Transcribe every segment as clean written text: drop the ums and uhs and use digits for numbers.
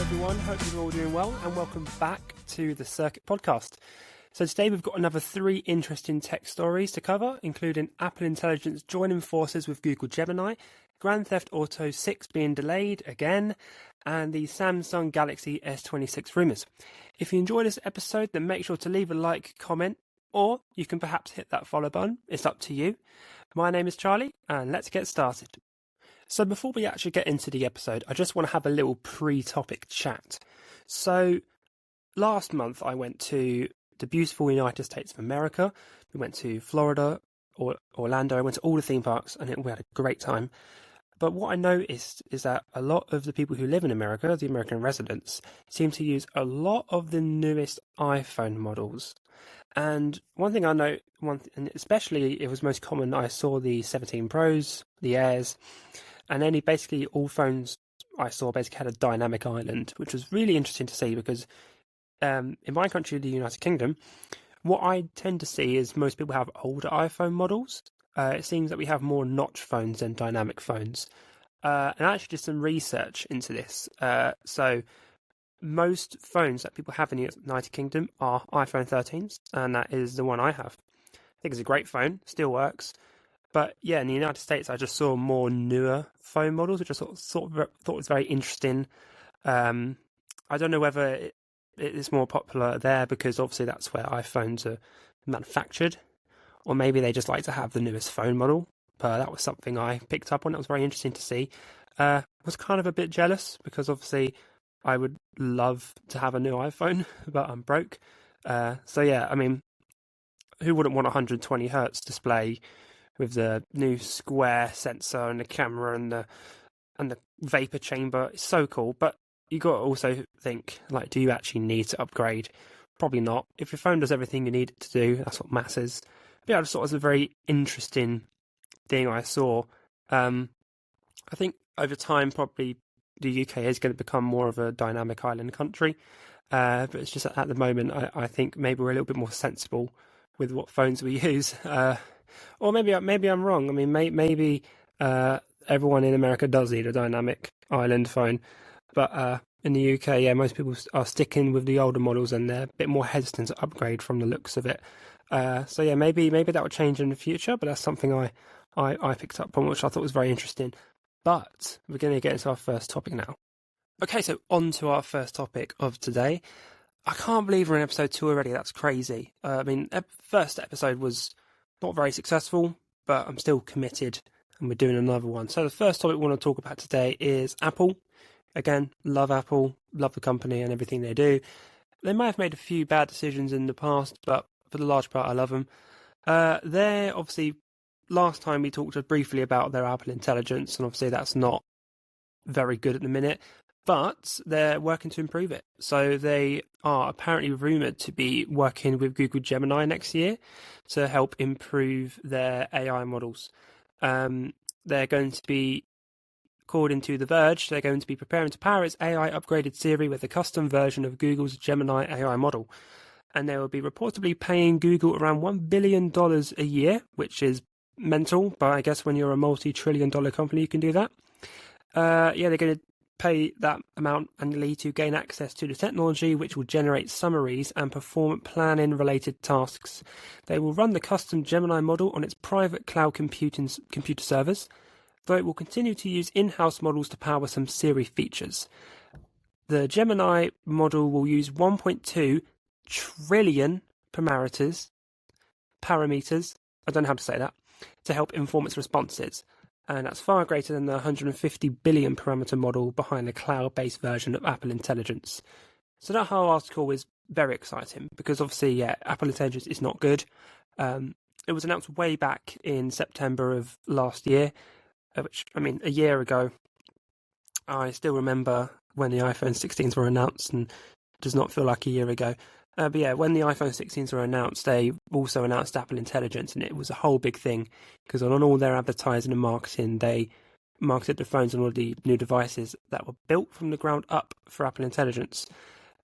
everyone, hope you're all doing well and welcome back to the Circuit Podcast. So today we've got another 3 interesting tech stories to cover, including Apple Intelligence joining forces with Google Gemini, Grand Theft Auto 6 being delayed again, and the Samsung Galaxy S26 rumours. If you enjoyed this episode, then make sure to leave a like, comment, or you can perhaps hit that follow button. It's up to you. My name is Charlie, and let's get started. So before we actually get into the episode, I just want to have a little pre-topic chat. So last month I went to the beautiful United States of America. We went to Florida, or Orlando. I went to all the theme parks and we had a great time. But what I noticed is that a lot of the people who live in America, the American residents, seem to use a lot of the newest iPhone models. And one thing I know, and especially it was most common, I saw the 17 Pros, the Airs, and then basically all phones I saw basically had a dynamic island, which was really interesting to see because in my country, the United Kingdom, what I tend to see is most people have older iPhone models. It seems that we have more notch phones than dynamic phones. And I actually did some research into this. So most phones that people have in the United Kingdom are iPhone 13s, and that is the one I have. I think it's a great phone, still works. But yeah, in the United States, I just saw more newer phone models, which I sort of thought was very interesting. I don't know whether it is more popular there because obviously that's where iPhones are manufactured, or maybe they just like to have the newest phone model. But that was something I picked up on. It was very interesting to see. Was kind of a bit jealous because obviously I would love to have a new iPhone, but I'm broke. So yeah, I mean, who wouldn't want a 120 hertz display with the new square sensor and the camera and the vapor chamber? It's so cool. But you got to also think, like, do you actually need to upgrade? Probably not. If your phone does everything you need it to do, that's what matters. But yeah, I just thought it was a very interesting thing I saw. I think over time, probably the UK is going to become more of a dynamic island country. But it's just at the moment, I think maybe we're a little bit more sensible with what phones we use. Or maybe I'm wrong. I mean, maybe everyone in America does need a dynamic island phone. But in the UK, yeah, most people are sticking with the older models and they're a bit more hesitant to upgrade from the looks of it. So yeah, maybe that will change in the future, but that's something I picked up on, which I thought was very interesting. But we're going to get into our first topic now. Okay, so on to our first topic of today. I can't believe we're in episode 2 already. That's crazy. I mean, first episode was not very successful, but I'm still committed and we're doing another one. So the first topic we want to talk about today is Apple. Again, love Apple, love the company and everything they do. They might have made a few bad decisions in the past, but for the large part, I love them. They're obviously, last time we talked briefly about their Apple Intelligence, and obviously that's not very good at the minute, but they're working to improve it. So they are apparently rumoured to be working with Google Gemini next year to help improve their AI models. They're going to be, according to The Verge, they're going to be preparing to power its AI upgraded Siri with a custom version of Google's Gemini AI model. And they will be reportedly paying Google around $1 billion a year, which is mental, but I guess when you're a multi-trillion-dollar company, you can do that. They're going to pay that amount annually to gain access to the technology, which will generate summaries and perform planning-related tasks. They will run the custom Gemini model on its private cloud computer servers, though it will continue to use in-house models to power some Siri features. The Gemini model will use 1.2 trillion parameters, I don't know how to say that, to help inform its responses. And that's far greater than the 150 billion parameter model behind the cloud-based version of Apple Intelligence. So that whole article is very exciting because obviously, yeah, Apple Intelligence is not good. It was announced way back in September of last year, which, I mean, a year ago. I still remember when the iPhone 16s were announced, and it does not feel like a year ago. But yeah, when the iPhone 16s were announced, they also announced Apple Intelligence, and it was a whole big thing because on all their advertising and marketing, they marketed the phones and all the new devices that were built from the ground up for Apple Intelligence.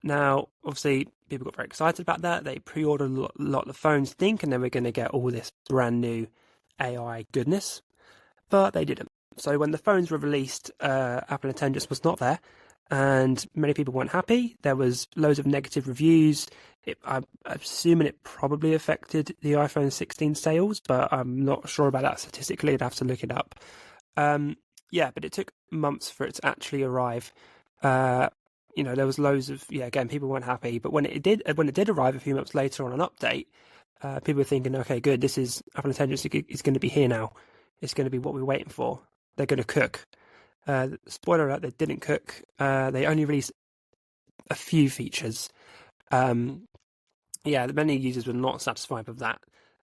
Now, obviously, people got very excited about that. They pre-ordered a lot of the phones thinking they were going to get all this brand new AI goodness, but they didn't. So when the phones were released, Apple Intelligence was not there. and many people weren't happy. There was loads of negative reviews. I'm assuming it probably affected the iPhone 16 sales, but I'm not sure about that statistically. I'd have to look it up. Yeah, but it took months for it to actually arrive. There was loads of, again, people weren't happy. But when it did arrive a few months later on an update, people were thinking, okay, good, this is Apple Intelligence is going to be here now. It's going to be what we're waiting for. They're going to cook. Spoiler alert, they didn't cook. They only released a few features. Many users were not satisfied with that.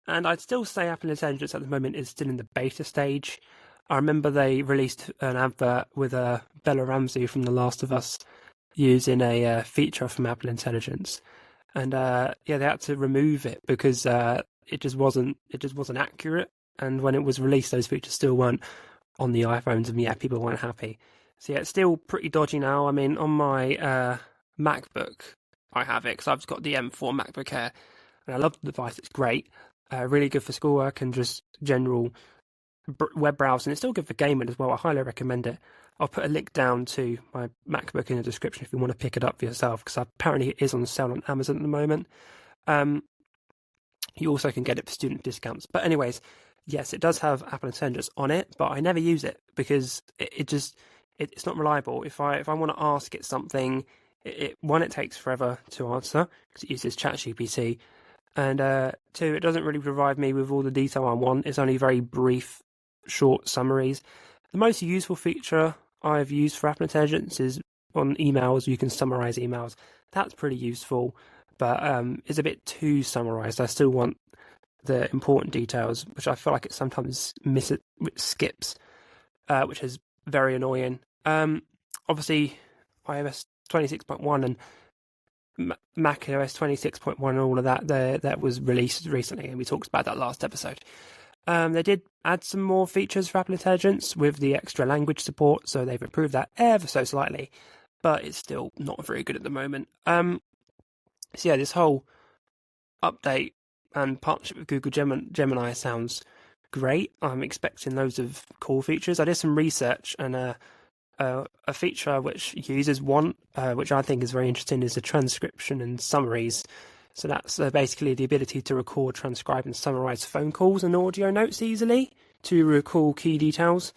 And I'd still say Apple Intelligence at the moment is still in the beta stage. I remember they released an advert with Bella Ramsey from The Last of Us using a feature from Apple Intelligence. And they had to remove it because it just wasn't accurate. And when it was released, those features still weren't on the iPhones, and people weren't happy. So it's still pretty dodgy now. I mean, on my MacBook, I have it because I've got the M4 MacBook Air, and I love the device. It's great, really good for schoolwork and just general web browsing. It's still good for gaming as well. I highly recommend it. I'll put a link down to my MacBook in the description if you want to pick it up for yourself, because apparently it is on sale on Amazon at the moment. You also can get it for student discounts. But anyways, yes, it does have Apple Intelligence on it, but I never use it because it's not reliable. If I want to ask it something, it takes forever to answer because it uses ChatGPT, and two, it doesn't really provide me with all the detail I want. It's only very brief, short summaries. The most useful feature I've used for Apple Intelligence is on emails. You can summarize emails. That's pretty useful, but it's a bit too summarized. I still want the important details, which I feel like it sometimes skips, which is very annoying. Obviously, iOS 26.1 and Mac OS 26.1 and all of that was released recently, and we talked about that last episode. They did add some more features for Apple Intelligence with the extra language support, so they've improved that ever so slightly, but it's still not very good at the moment. This whole update and partnership with Google Gemini sounds great. I'm expecting loads of cool features. I did some research, and a feature which users want, which I think is very interesting, is the transcription and summaries. So that's basically the ability to record, transcribe, and summarize phone calls and audio notes easily to recall key details,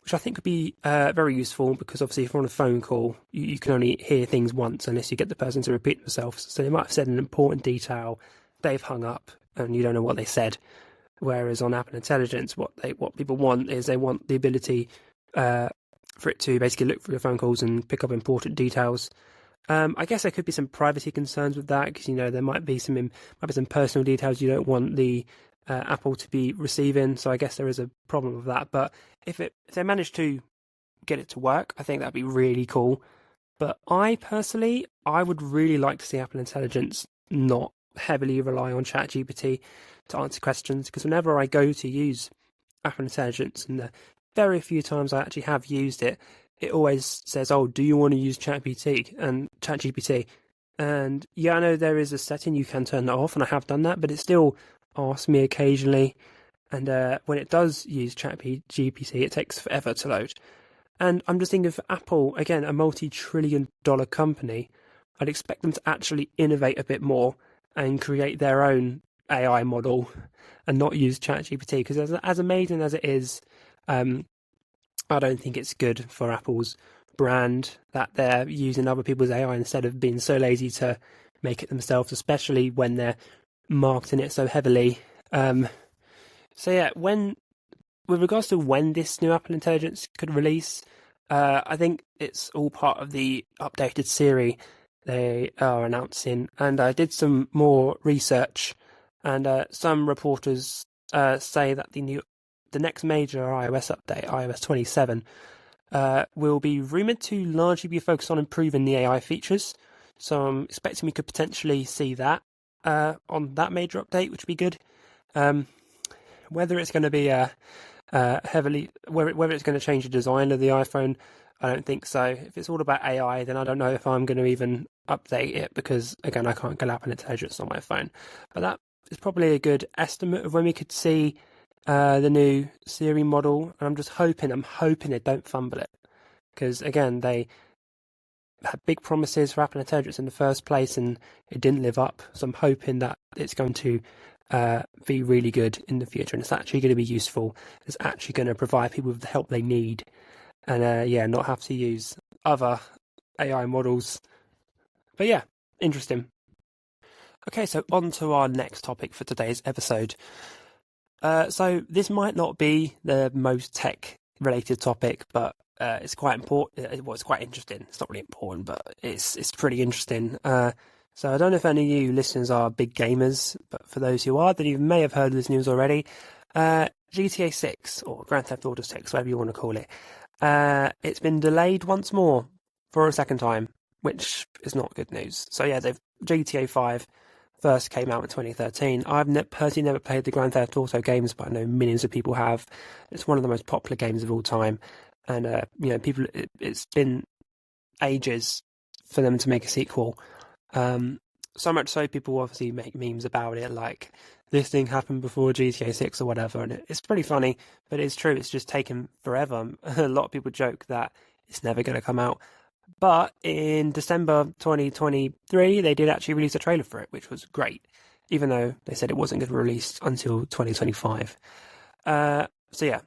which I think could be very useful because obviously if you're on a phone call, you can only hear things once unless you get the person to repeat themselves. So they might have said an important detail, they've hung up, and you don't know what they said. Whereas on Apple Intelligence, what people want is they want the ability for it to basically look through your phone calls and pick up important details. I guess there could be some privacy concerns with that because there might be some personal details you don't want the Apple to be receiving. So I guess there is a problem with that. But if they manage to get it to work, I think that'd be really cool. But I would really like to see Apple Intelligence not heavily rely on ChatGPT to answer questions, because whenever I go to use Apple Intelligence, and the very few times I actually have used it, it always says, "Oh, do you want to use ChatGPT?" And I know there is a setting you can turn that off, and I have done that, but it still asks me occasionally. And when it does use ChatGPT, it takes forever to load. And I'm just thinking, for Apple, again, a multi-trillion-dollar company, I'd expect them to actually innovate a bit more and create their own AI model and not use ChatGPT, because as amazing as it is, I don't think it's good for Apple's brand that they're using other people's AI instead of being so lazy to make it themselves, especially when they're marketing it so heavily. With regards to when this new Apple Intelligence could release, I think it's all part of the updated Siri they are announcing. And I did some more research, and some reporters say that the next major iOS update, iOS 27, will be rumoured to largely be focused on improving the AI features. So I'm expecting we could potentially see that on that major update, which would be good. Whether it's going to be whether it's going to change the design of the iPhone, I don't think so. If it's all about AI, then I don't know if I'm going to even update it, because again, I can't get Apple Intelligence on my phone. But that is probably a good estimate of when we could see the new Siri model. And I'm hoping they don't fumble it, because again, they had big promises for Apple Intelligence in the first place, and it didn't live up. So I'm hoping that it's going to be really good in the future, and it's actually going to be useful. It's actually going to provide people with the help they need, and not have to use other AI models. But yeah, interesting. Okay, so on to our next topic for today's episode. So this might not be the most tech-related topic, but it's quite important. Well, it's quite interesting. It's not really important, but it's pretty interesting. So I don't know if any of you listeners are big gamers, but for those who are, then you may have heard of this news already. GTA 6, or Grand Theft Auto 6, whatever you want to call it, it's been delayed once more for a second time, which is not good news. So yeah, GTA 5 first came out in 2013. I've personally never played the Grand Theft Auto games, but I know millions of people have. It's one of the most popular games of all time, and it's been ages for them to make a sequel. So much so people obviously make memes about it, like this thing happened before GTA 6 or whatever, and it's pretty funny, but it's true. It's just taken forever. A lot of people joke that it's never going to come out. But in December 2023, they did actually release a trailer for it, which was great, even though they said it wasn't going to be released until 2025. So yeah,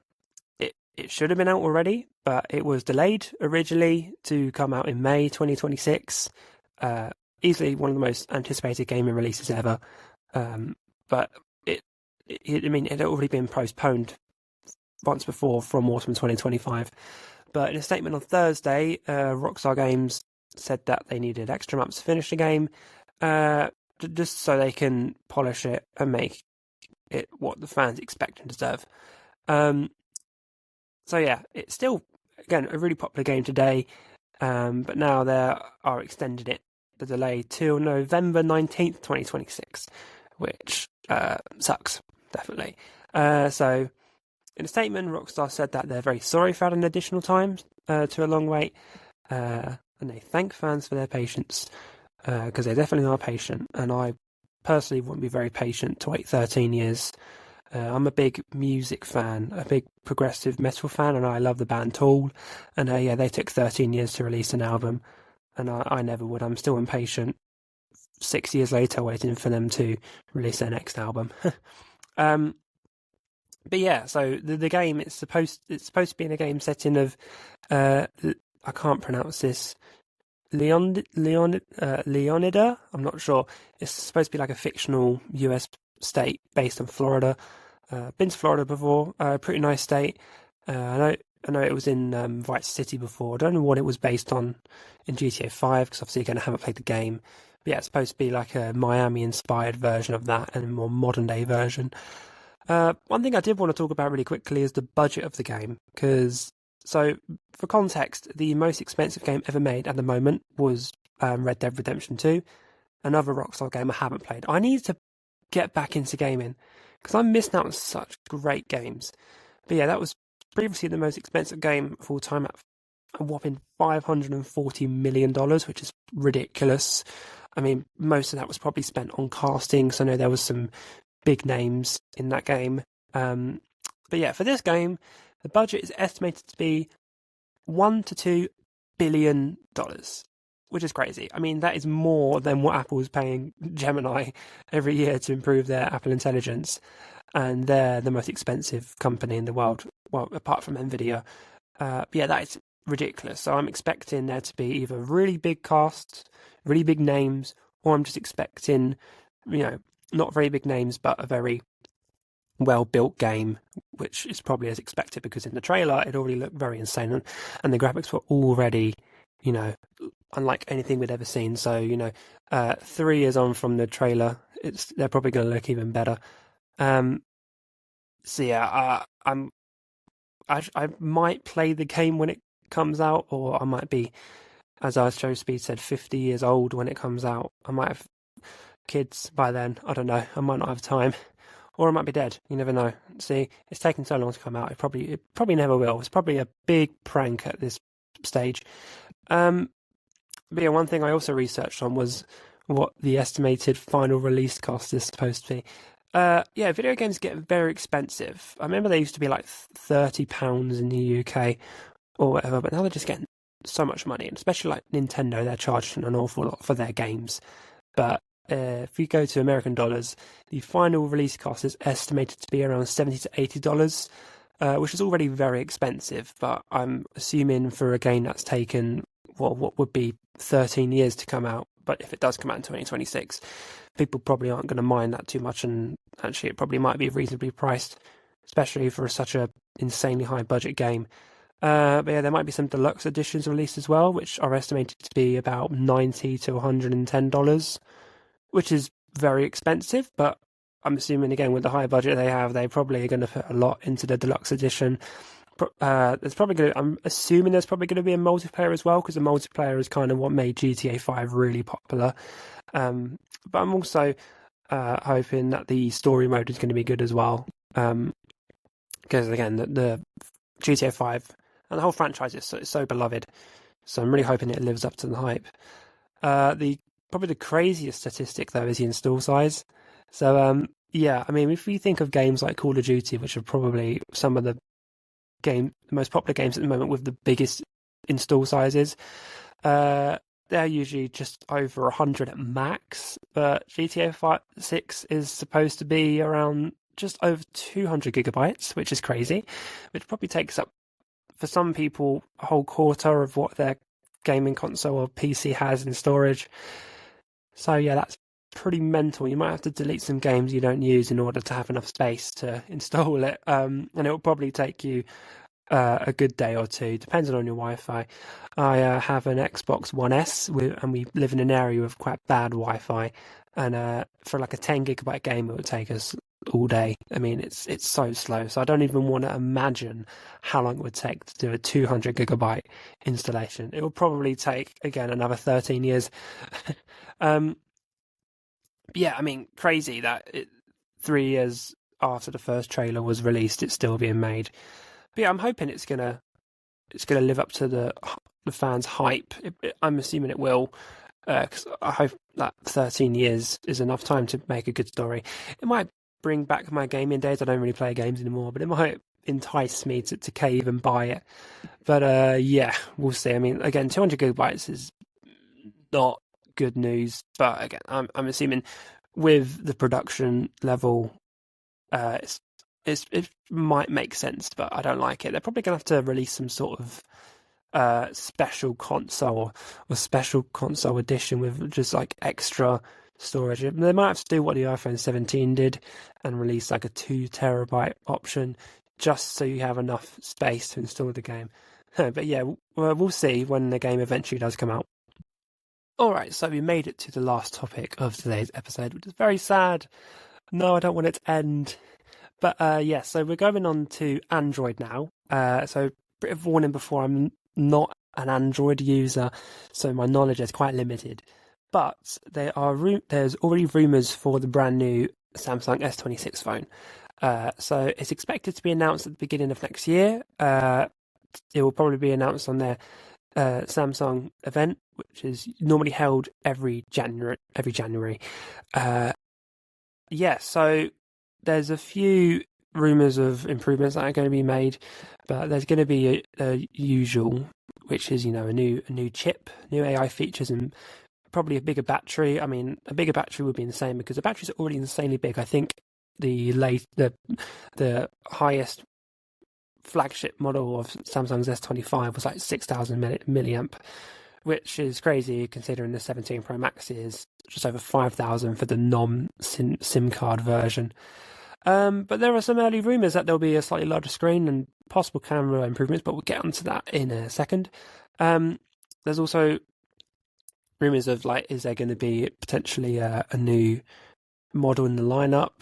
it should have been out already, but it was delayed originally to come out in May 2026. Easily one of the most anticipated gaming releases ever. But it had already been postponed once before from autumn 2025. But in a statement on Thursday, Rockstar Games said that they needed extra months to finish the game, just so they can polish it and make it what the fans expect and deserve. So yeah, it's still, again, a really popular game today, but now they are extending the delay till November 19th, 2026, which sucks, definitely. So in a statement, Rockstar said that they're very sorry for adding additional time to a long wait, and they thank fans for their patience, because they definitely are patient, and I personally wouldn't be very patient to wait 13 years. I'm a big music fan, a big progressive metal fan, and I love the band Tool, and they took 13 years to release an album, and I never would. I'm still impatient 6 years later waiting for them to release their next album. But yeah, so the game, it's supposed to be in a game setting of I can't pronounce this, Leonida. I'm not sure. It's supposed to be like a fictional US state based in Florida. Been to Florida before. Pretty nice state. I know it was in Vice City before. I don't know what it was based on in GTA 5 because obviously again I haven't played the game. But yeah, it's supposed to be like a Miami-inspired version of that and a more modern-day version. One thing I did want to talk about really quickly is the budget of the game, so for context, the most expensive game ever made at the moment was Red Dead Redemption 2, another Rockstar game I haven't played. I need to get back into gaming because I'm missing out on such great games. But yeah, that was previously the most expensive game of all time at a whopping $540 million, which is ridiculous. I mean, most of that was probably spent on casting, so I know there was some big names in that game. But yeah, for this game, the budget is estimated to be $1 to $2 billion, which is crazy. I mean, that is more than what Apple is paying Gemini every year to improve their Apple Intelligence, and they're the most expensive company in the world, well, apart from Nvidia. But yeah, that is ridiculous. So I'm expecting there to be either really big cast, really big names, or I'm just expecting, not very big names, but a very well-built game, which is probably as expected because in the trailer it already looked very insane, and the graphics were already, unlike anything we'd ever seen. So, 3 years on from the trailer, they're probably going to look even better. So yeah, I might play the game when it comes out, or I might be, as our show speed said, 50 years old when it comes out. I might have kids by then. I don't know. I might not have time, or I might be dead. You never know. See, it's taken so long to come out. It probably never will. It's probably a big prank at this stage. But yeah, one thing I also researched on was what the estimated final release cost is supposed to be. Yeah, video games get very expensive. I remember they used to be like £30 in the UK or whatever, but now they're just getting so much money, and especially like Nintendo, they're charging an awful lot for their games. But if you go to American dollars, the final release cost is estimated to be around $70 to $80, which is already very expensive. But I'm assuming for a game that's taken, well, what would be 13 years to come out, but if it does come out in 2026, people probably aren't going to mind that too much, and actually it probably might be reasonably priced, especially for such a insanely high budget game. But yeah, there might be some deluxe editions released as well, which are estimated to be about $90 to $110, which is very expensive, but I'm assuming again with the high budget they have, they probably are going to put a lot into the deluxe edition. I'm assuming there's probably going to be a multiplayer as well, because the multiplayer is kind of what made GTA 5 really popular. But I'm also hoping that the story mode is going to be good as well, because again, the GTA 5 and the whole franchise is so beloved. So I'm really hoping it lives up to the hype. Probably the craziest statistic though is the install size. So yeah, I mean, if you think of games like Call of Duty, which are probably some of the most popular games at the moment with the biggest install sizes, they're usually just over 100 at max, but GTA 6 is supposed to be around just over 200 gigabytes, which is crazy, which probably takes up, for some people, a whole quarter of what their gaming console or PC has in storage. So yeah, that's pretty mental. You might have to delete some games you don't use in order to have enough space to install it, and it will probably take you a good day or two, depending on your Wi-Fi. I have an Xbox One S, and we live in an area with quite bad Wi-Fi, and for like a 10 gigabyte game, it would take us all day. I mean, it's so slow, so I don't even want to imagine how long it would take to do a 200 gigabyte installation. It will probably take, again, another 13 years. Yeah, I mean, crazy that 3 years after the first trailer was released, it's still being made. But yeah, I'm hoping it's gonna live up to the fans' hype. I'm assuming it will, because I hope that 13 years is enough time to make a good story. It might bring back my gaming days. I don't really play games anymore, but it might entice me to cave and buy it. But yeah, we'll see. I mean, again, 200 gigabytes is not good news, but again, I'm assuming with the production level, it might make sense, but I don't like it. They're probably going to have to release some sort of special console or special console edition with just like extra storage. They might have to do what the iPhone 17 did and release like a 2 terabyte option, just so you have enough space to install the game. But yeah, we'll see when the game eventually does come out. Alright, so we made it to the last topic of today's episode, which is very sad. No, I don't want it to end. But yeah, so we're going on to Android now. So bit of warning before, I'm not an Android user, so my knowledge is quite limited. But there's already rumours for the brand new Samsung S26 phone. So it's expected to be announced at the beginning of next year. It will probably be announced on their Samsung event, which is normally held every January. Yeah, so there's a few rumours of improvements that are going to be made, but there's going to be a usual, which is, a new chip, new AI features, and probably a bigger battery. I mean, a bigger battery would be insane because the batteries are already insanely big. I think the highest flagship model of Samsung's S25 was like 6,000 milliamp, which is crazy considering the 17 Pro Max is just over 5,000 for the non-SIM card version. But there are some early rumours that there'll be a slightly larger screen and possible camera improvements, but we'll get onto that in a second. There's also rumours of is there going to be potentially a new model in the lineup?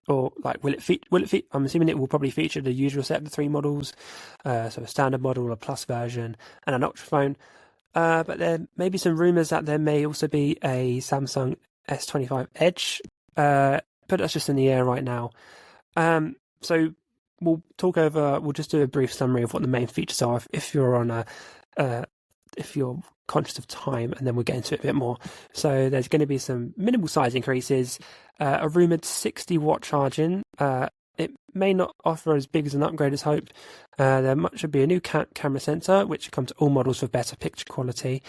Or will it feature? I'm assuming it will probably feature the usual set of the 3 models, so a standard model, a plus version, and an ultra phone. But there may be some rumours that there may also be a Samsung S25 Edge, but that's just in the air right now. So we'll just do a brief summary of what the main features are if you're on if you're conscious of time, and then we'll get into it a bit more. So there's going to be some minimal size increases, a rumoured 60-watt charging it may not offer as big as an upgrade as hoped. There should be a new camera sensor, which comes to all models for better picture quality.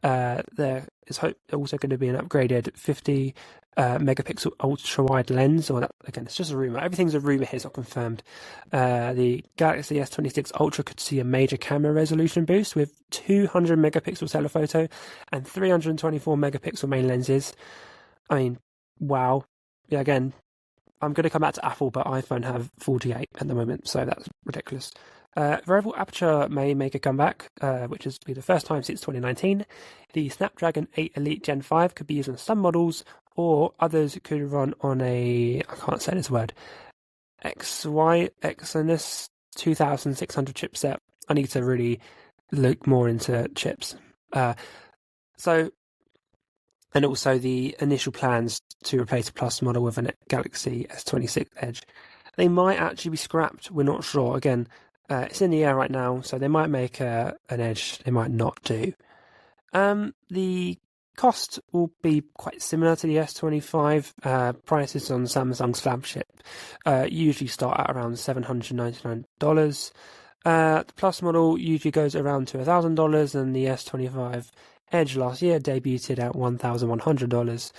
There is also going to be an upgraded 50 megapixel ultra wide lens, or that, again, it's just a rumor. Everything's a rumor here, it's not confirmed. The Galaxy S26 Ultra could see a major camera resolution boost with 200 megapixel telephoto and 324 megapixel main lenses. I mean, wow. Yeah, again, I'm going to come back to Apple, but iPhone have 48 at the moment, so that's ridiculous. Variable aperture may make a comeback, which is be the first time since 2019. The Snapdragon 8 Elite Gen 5 could be used on some models, or others could run on I can't say this word, Exynos 2600 chipset. I need to really look more into chips. And also the initial plans to replace a Plus model with a Galaxy S26 Edge. They might actually be scrapped, we're not sure. Again, it's in the air right now, so they might make an Edge, they might not do. The cost will be quite similar to the S25. Prices on Samsung's flagship usually start at around $799. The Plus model usually goes around to $1,000, and the S25 Edge last year debuted at $1,100.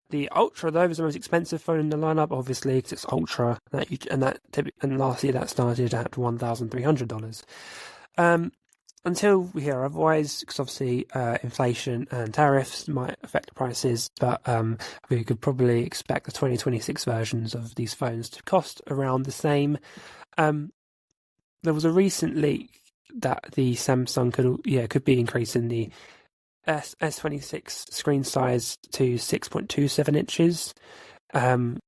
The Ultra, though, is the most expensive phone in the lineup, obviously, because it's Ultra, and last year that started at $1,300. Until we hear otherwise, because obviously inflation and tariffs might affect the prices, but we could probably expect the 2026 versions of these phones to cost around the same. There was a recent leak that the Samsung could be increasing the S26 screen size to 6.27 inches, and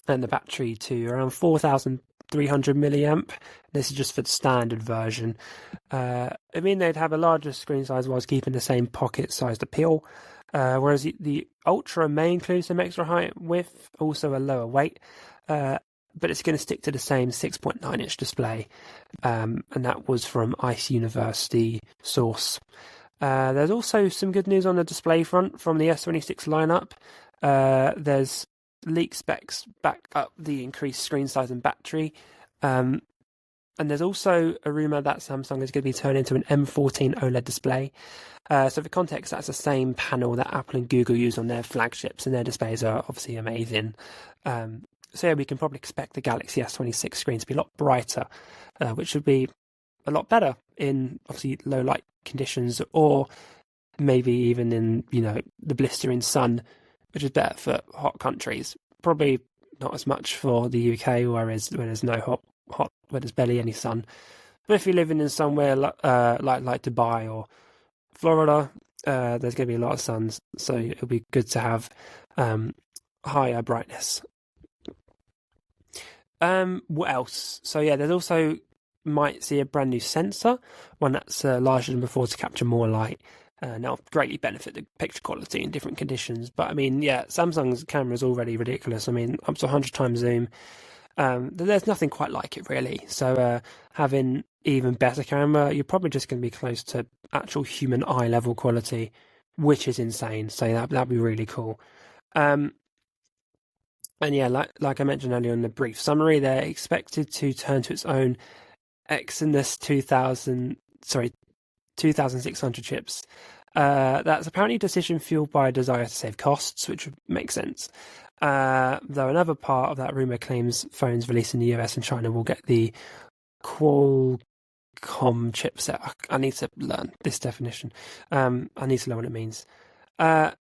the battery to around 4,300 milliamp. This is just for the standard version. I mean, they'd have a larger screen size whilst keeping the same pocket-sized appeal, whereas the Ultra may include some extra height with also a lower weight, but it's going to stick to the same 6.9-inch display, and that was from ICE University source. There's also some good news on the display front from the S26 lineup. There's leaked specs back up the increased screen size and battery, and there's also a rumour that Samsung is going to be turned into an M14 OLED display. So for context, that's the same panel that Apple and Google use on their flagships, and their displays are obviously amazing. So yeah, we can probably expect the Galaxy S26 screen to be a lot brighter, which would be a lot better in obviously low light conditions, or maybe even in the blistering sun, which is better for hot countries. Probably not as much for the UK, where there's no hot where there's barely any sun. But if you're living in somewhere like Dubai or Florida, there's going to be a lot of suns, so it'll be good to have higher brightness. What else? So yeah, there's also might see a brand new sensor, one that's larger than before to capture more light. Now greatly benefit the picture quality in different conditions. But I mean, yeah, Samsung's camera is already ridiculous. I mean, up to 100 times zoom. There's nothing quite like it really. So having even better camera, you're probably just going to be close to actual human eye level quality, which is insane. So that'd be really cool. And yeah, like I mentioned earlier in the brief summary, they're expected to turn to its own Exynos 2600 chips. That's apparently a decision fueled by a desire to save costs, which would make sense. Though another part of that rumor claims phones released in the US and China will get the Qualcomm chipset. I need to learn this definition. I need to learn what it means. A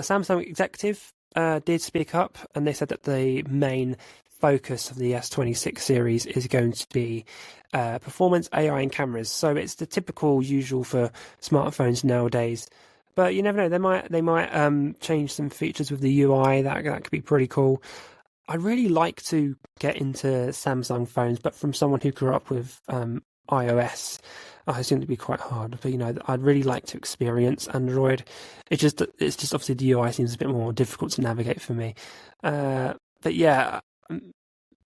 Samsung executive did speak up, and they said that the main focus of the S26 series is going to be performance, AI, and cameras. So it's the typical usual for smartphones nowadays. But you never know; they might change some features with the UI. That could be pretty cool. I'd really like to get into Samsung phones, but from someone who grew up with iOS, I assume it'd be quite hard. But I'd really like to experience Android. It's just obviously the UI seems a bit more difficult to navigate for me. But yeah,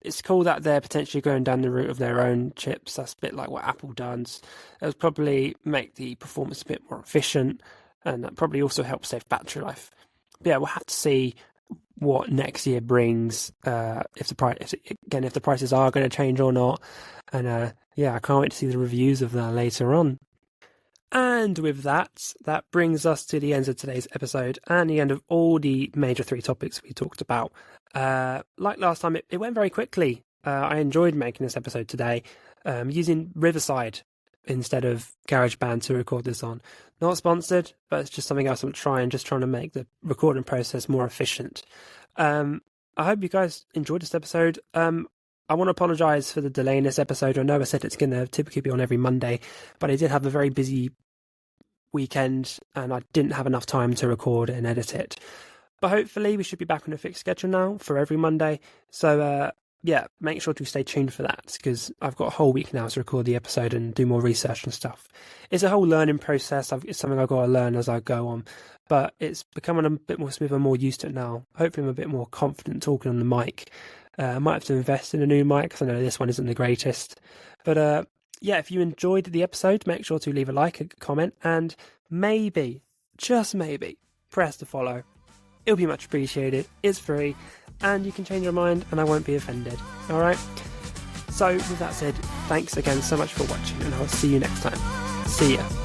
it's cool that they're potentially going down the route of their own chips. That's a bit like what Apple does. It'll probably make the performance a bit more efficient, and that probably also helps save battery life. But yeah, we'll have to see what next year brings, if the prices are going to change or not. And I can't wait to see the reviews of that later on. And with that brings us to the end of today's episode and the end of all the major 3 topics we talked about. Like last time, it went very quickly. I enjoyed making this episode today, using Riverside instead of GarageBand to record this on. Not sponsored, but it's just something else I'm trying to make the recording process more efficient. I hope you guys enjoyed this episode. I want to apologise for the delay in this episode. I know I said it's going to typically be on every Monday, but I did have a very busy weekend and I didn't have enough time to record and edit it. But hopefully we should be back on a fixed schedule now for every Monday. So make sure to stay tuned for that, because I've got a whole week now to record the episode and do more research and stuff. It's a whole learning process. It's something I've got to learn as I go on, but it's becoming a bit more smooth and more used to it now. Hopefully I'm a bit more confident talking on the mic. I might have to invest in a new mic because I know this one isn't the greatest. But if you enjoyed the episode, make sure to leave a like, a comment, and maybe, just maybe, press the follow. It'll be much appreciated. It's free, and you can change your mind and I won't be offended. Alright? So with that said, thanks again so much for watching, and I'll see you next time. See ya.